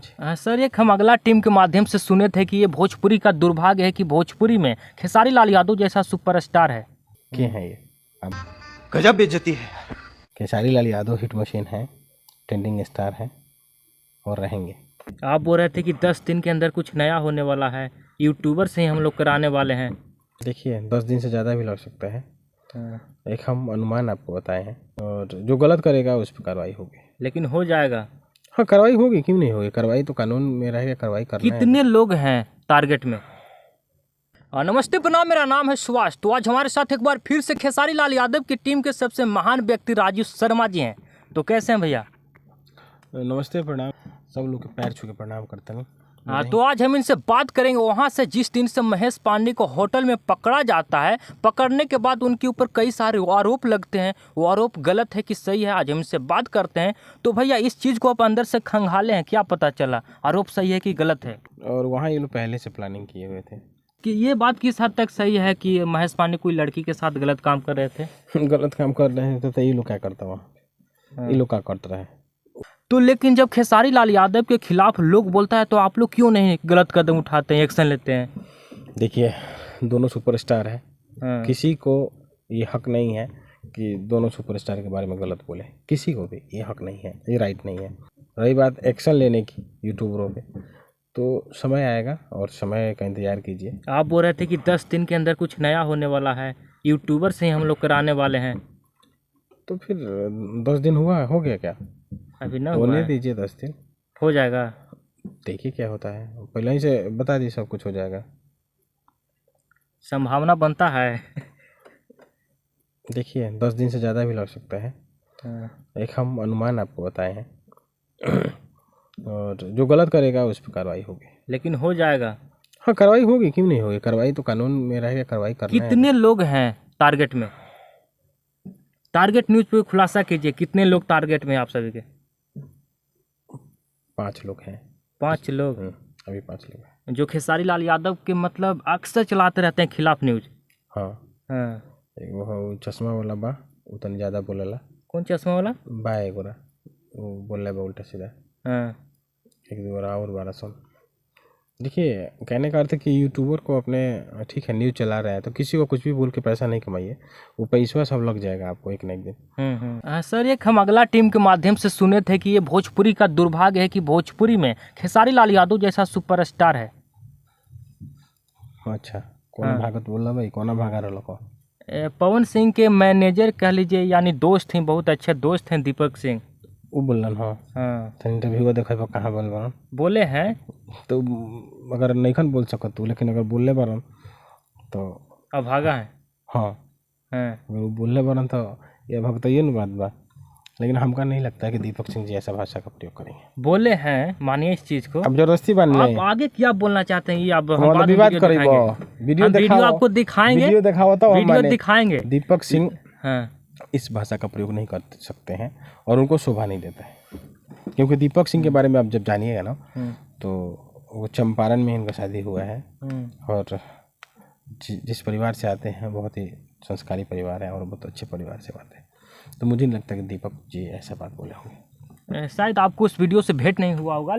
जी। Sir, एक हम अगला टीम के माध्यम से सुने थे कि ये भोजपुरी का दुर्भाग्य है कि भोजपुरी में खेसारी लाल यादव जैसा सुपरस्टार है। क्या है ये? अब गजब बेइज्जती है। खेसारी लाल यादव हिट मशीन है, ट्रेंडिंग स्टार है और रहेंगे। आप बोल रहे थे कि 10 दिन के अंदर कुछ नया होने वाला है, यूट्यूबर से ही हम लोग कराने वाले हैं। देखिए 10 दिन से ज़्यादा भी लग सकता है। एक हम अनुमान आपको बताए हैं, और जो गलत करेगा उस पर कार्रवाई होगी। लेकिन हो जाएगा। हाँ, कार्रवाई होगी, क्यों नहीं होगी? कार्रवाई तो कानून में रहेगा, कार्रवाई करना है। कितने लोग हैं टारगेट में? नमस्ते, प्रणाम, मेरा नाम है सुभाष। तो आज हमारे साथ एक बार फिर से खेसारी लाल यादव की टीम के सबसे महान व्यक्ति राजू शर्मा जी हैं। तो कैसे हैं भैया? नमस्ते, प्रणाम। सब लोग के पैर छू के प्रणाम करते हैं। हाँ, तो आज हम इनसे बात करेंगे वहाँ से जिस दिन से महेश पांडे को होटल में पकड़ा जाता है, पकड़ने के बाद उनके ऊपर कई सारे आरोप लगते हैं। वो आरोप गलत है कि सही है, आज हम इनसे बात करते हैं। तो भैया, इस चीज़ को आप अंदर से खंगाले हैं, क्या पता चला आरोप सही है कि गलत है? और वहाँ ये लोग पहले से प्लानिंग किए हुए थे कि ये बात किस हद तक सही है कि महेश पांडे कोई लड़की के साथ गलत काम कर रहे थे? गलत काम कर रहे हैं तो ये लोग क्या करता वहाँ? ये लोग क्या करता है? तो लेकिन जब खेसारी लाल यादव के खिलाफ लोग बोलता है तो आप लोग क्यों नहीं गलत कदम उठाते हैं, एक्शन लेते हैं? देखिए, दोनों सुपरस्टार हैं। किसी को ये हक नहीं है कि दोनों सुपरस्टार के बारे में गलत बोले। किसी को भी ये हक नहीं है, ये राइट नहीं है। रही बात एक्शन लेने की यूट्यूबरों पे, तो समय आएगा और समय का इंतज़ार कीजिए। आप बोल रहे थे कि 10 दिन के अंदर कुछ नया होने वाला है, यूट्यूबर से ही हम लोग कराने वाले हैं। तो फिर 10 दिन हो गया क्या? अभी ना हुआ होने है। दीजिए 10 दिन, हो जाएगा। देखिए क्या होता है। पहले ही से बता दी सब कुछ हो जाएगा। संभावना बनता है। देखिए 10 दिन से ज़्यादा भी लग सकता है। एक हम अनुमान आपको बताए हैं, और जो गलत करेगा उस पर कार्रवाई होगी। लेकिन हो जाएगा। हाँ, कार्रवाई होगी, क्यों नहीं होगी? कार्रवाई तो कानून में रहेगा, कार्रवाई करना है। कितने लोग हैं टारगेट में? टारगेट न्यूज़ पे खुलासा कीजिए, कितने लोग टारगेट में हैं आप सभी के? 5 लोग हैं। 5 लोग। अभी 5 लोग हैं जो खेसारी लाल यादव के मतलब अक्सर चलाते रहते हैं खिलाफ न्यूज। हाँ। एक वो चश्मा वाला बा, वो तनी ज़्यादा बोलेला। कौन चश्मा वाला? बा एगोरा, वो बोले बा उल्टा सीधा। एक दो बार और 12 सुन। देखिए, कहने का अर्थ है कि यूट्यूबर को अपने, ठीक है न्यूज़ चला रहा है तो किसी को कुछ भी बोल के पैसा नहीं कमाइए, वो पैसा सब लग जाएगा आपको एक न एक दिन। सर, एक हम अगला टीम के माध्यम से सुने थे कि ये भोजपुरी का दुर्भाग्य है कि भोजपुरी में खेसारी लाल यादव जैसा सुपरस्टार है। अच्छा, कौन भागत बोल रहा भाई? कौन भागा रहा को? पवन सिंह के मैनेजर कह लीजिए, यानी दोस्त हैं, बहुत अच्छे दोस्त हैं, दीपक सिंह। वो बोलन। हाँ, तो इंटरव्यू देखा कहाँ बोल बोले हैं। तो अगर नहीं बोल सकत तू, लेकिन अगर बोलले बारन तो अब भागा है। हाँ, अगर वो बोलले बारन तो ये भगतइए न बात बा। लेकिन हमका नहीं लगता है कि दीपक सिंह जी ऐसा भाषा का प्रयोग करेंगे। बोले हैं, मानिए इस चीज को। अब जबरदस्ती बन ले। आप आगे क्या बोलना चाहते हैं ये आप हम बाद में बात करेंगे। वीडियो आपको दिखाएंगे, वीडियो दिखाओ तो वीडियो दिखाएंगे। दीपक सिंह इस भाषा का प्रयोग नहीं कर सकते हैं और उनको शोभा नहीं देता है, क्योंकि दीपक सिंह के बारे में आप जब जानिएगा ना, तो वो चंपारण में इनका शादी हुआ है, और जिस परिवार से आते हैं बहुत ही संस्कारी परिवार है और बहुत अच्छे परिवार से आते हैं। तो मुझे नहीं लगता कि दीपक जी ऐसा बात बोले होंगे। शायद आपको उस वीडियो से भेंट नहीं हुआ होगा।